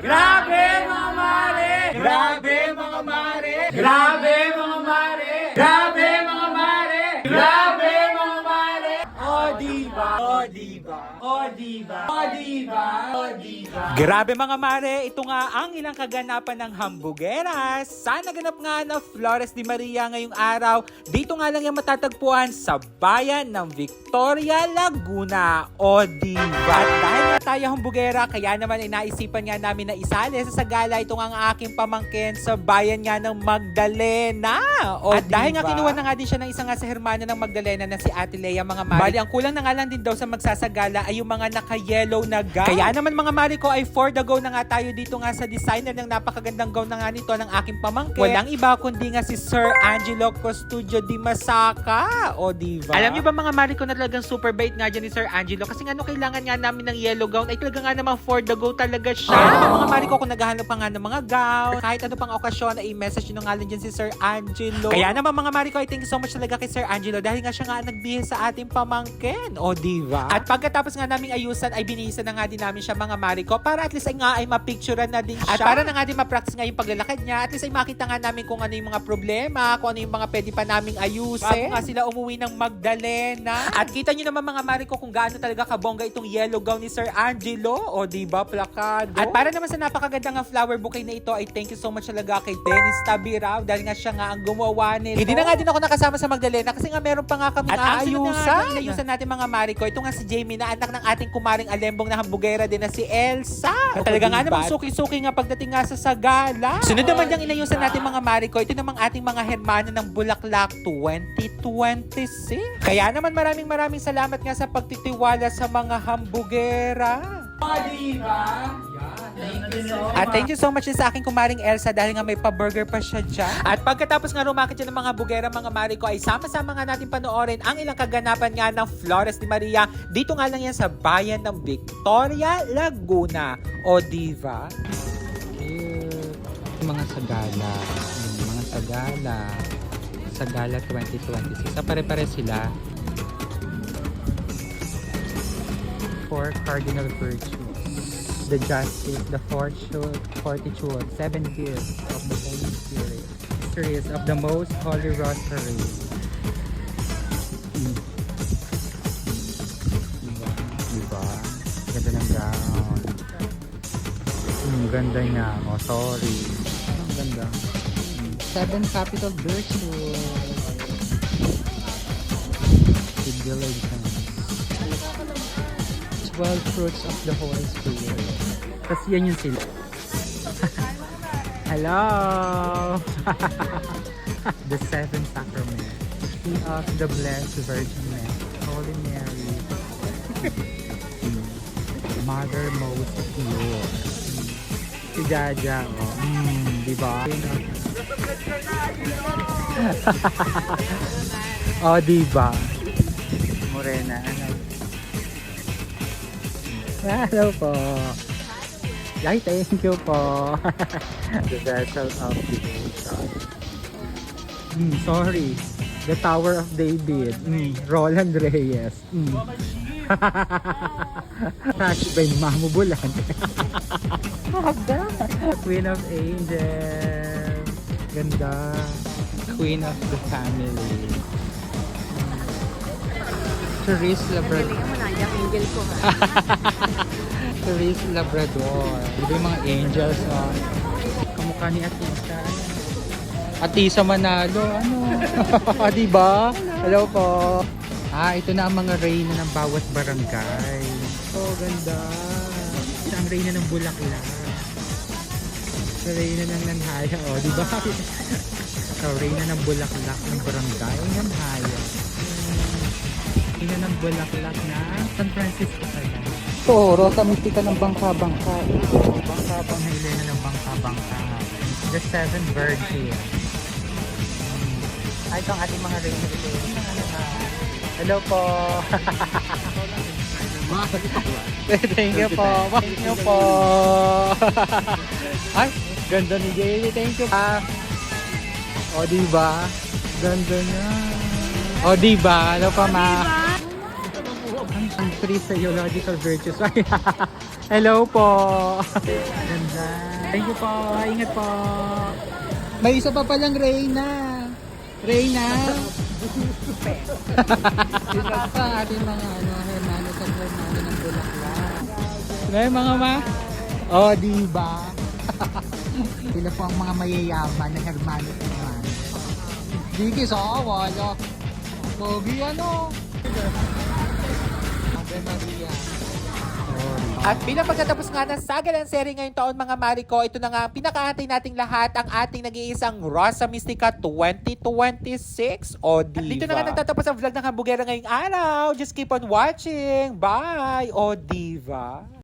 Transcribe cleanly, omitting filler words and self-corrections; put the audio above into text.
Grabe mga mare! Grabe mga mare! Grabe mga mare! Grabe mga mare! Grabe mga mare! O diba? O diba? O diba? O diba? O diba? Grabe mga mare, ito nga ang ilang kaganapan ng Hambugeras. Sa naganap nga na Flores de Maria ngayong araw, dito nga lang yung matatagpuan sa bayan ng Victoria, Laguna. O diba? At dahil nga tayo Hambugera, kaya naman inaisipan nga namin na isali sa sagala ito nga ang aking pamangkin sa bayan nga ng Magdalena. O at dahil nga kinuha na nga din siya ng isang nga sa hermana ng Magdalena na si Ate Lea mga mare. Bali, ang kulang na nga lang din daw sa magsasagala ay yung mga naka-yellow na gown. Kaya naman mga mare ko ay for the go na nga tayo dito nga sa designer ng napakagandang gown na nga nito ng aking pamangkin. Walang iba kundi nga si Sir Angelo Custodio di Masaka. O diba? Alam niyo ba mga mare ko na talagang super bait nga dyan ni Sir Angelo kasi nga kailangan nga namin ng yellow gown ay talaga nga naman for the go talaga siya. Mga mare ko kung naghahanap pa nga ng mga gown kahit ano pang okasyon ay i-message nyo nga lang dyan si Sir Angelo. Kaya naman mga mare ko ay thank you so much talaga kay Sir Angelo dahil nga siya nga nagbihis sa ating pamangkin. O diba? At pagkatapos nga naming ayusan ay binihisan na nga din namin siya mga mare ko para at least ay nga ay mapicturean na din siya. At para na nga din ma-practice nga yung paglalakad niya at least ay makita nga namin kung ano yung mga problema, kung ano yung mga pwede pa naming ayusin. Bago nga sila umuwi ng Magdalena. At kita nyo naman mga mare ko kung gaano talaga kabongga itong yellow gown ni Sir Angelo. O diba, plakado. At para naman sa napakaganda nga flower bouquet na ito ay thank you so much talaga kay Dennis Tabirao dahil nga siya nga ang gumawa nito. Hindi na nga din ako nakasama sa Magdalena kasi nga meron pa nga kami ayusan. Ayusan natin mga mare ko. Ito nga si Jamie na anak ng ating kumaring alembong na Hambugera din na si Elsa. Na talaga nga namang suki-suki nga pagdating nga sa sagala. Sunod naman yung inayusan natin mga mare ko. Ito namang ating mga hermano ng Bulaklak 2026. Kaya naman maraming salamat nga sa pagtitiwala sa mga Hambugera. O diba? Thank you so much. At thank you so much din sa aking kumaring Elsa dahil nga may pa-burger pa siya dyan. At pagkatapos nga rumakit dyan ng mga bugera mga mare ko ay sama-sama nga natin panoorin ang ilang kaganapan nga ng Flores de Maria. Dito nga lang yan sa bayan ng Victoria, Laguna. O diva? Mga sagala. Mga sagala. Sagala 2026. Sa pare-pare sila. 4 cardinal virtues. The justice, the fortitude, 7 gifts of the Holy Spirit, mysteries of the most holy rosary. Diba? Ganda ng gown. Ganda niya. Oh, sorry. Ang ganda. 7 capital virtues. Diligence. 12 fruits of the Holy Spirit. Tapos yan yung sila. Hello! The 7 Sacrament. Of the Blessed Virgin Mary. Holy Mary. Mother most pure. Si Jaja. Oh. Diba? Oh, diba? Morena. Hello po. Ay, thank you po. The vessel of devotion. Sorry. The Tower of David. Roland Reyes. Touch by Mamu Bulan. Queen of Angels. Ganda. Queen of the Family. Therese Labrador. Angel ko ha. Therese Labrador. Diba yung mga angels, oh. Kamukha ni Atisa. Atisa Manalo, ano? Diba? Hello po. Ito na ang mga reyna ng bawat barangay. Oh, ganda. Ito ang reyna ng Bulaklak. Ito reyna ng Nanhaya, oh. Diba? Ito reyna ng Bulaklak ng barangay Nanhaya. Reyna ng Bulaklak na San Francisco pala. Ito, Rosa Mystica ng Bangka-Bangka. Bangka-Bangka. Helena ng Bangka-Bangka. The 7 Virgin. Ito ang ating mga reyna dito. Hello po. Thank you po. Thank you po. Ay, ganda ni Jaylee. Thank you. O, diba? Ganda niya. O, diba? Ano pa ma? Ang 3 theological virtues. Hello po. Ganda. Thank you po. Ingat po. May isa pa palang Reyna. Reyna. Isa pa ating mga hermanos at hermano ng Bulacan. May mga oh, diba? Sila po ang mga mayayaman na hermano at hermano. Digi sa wala. Pogi ano? Ave Maria. At bilang pagkatapos nga ng saga ng seri ngayong taon mga Mariko, ito na nga ang pinakahantay nating lahat, ang ating nag-iisang Rosa Mystica 2026. O diba? At dito na nga nagtatapos ang vlog ng Hambugera ngayong araw. Just keep on watching. Bye! O diva!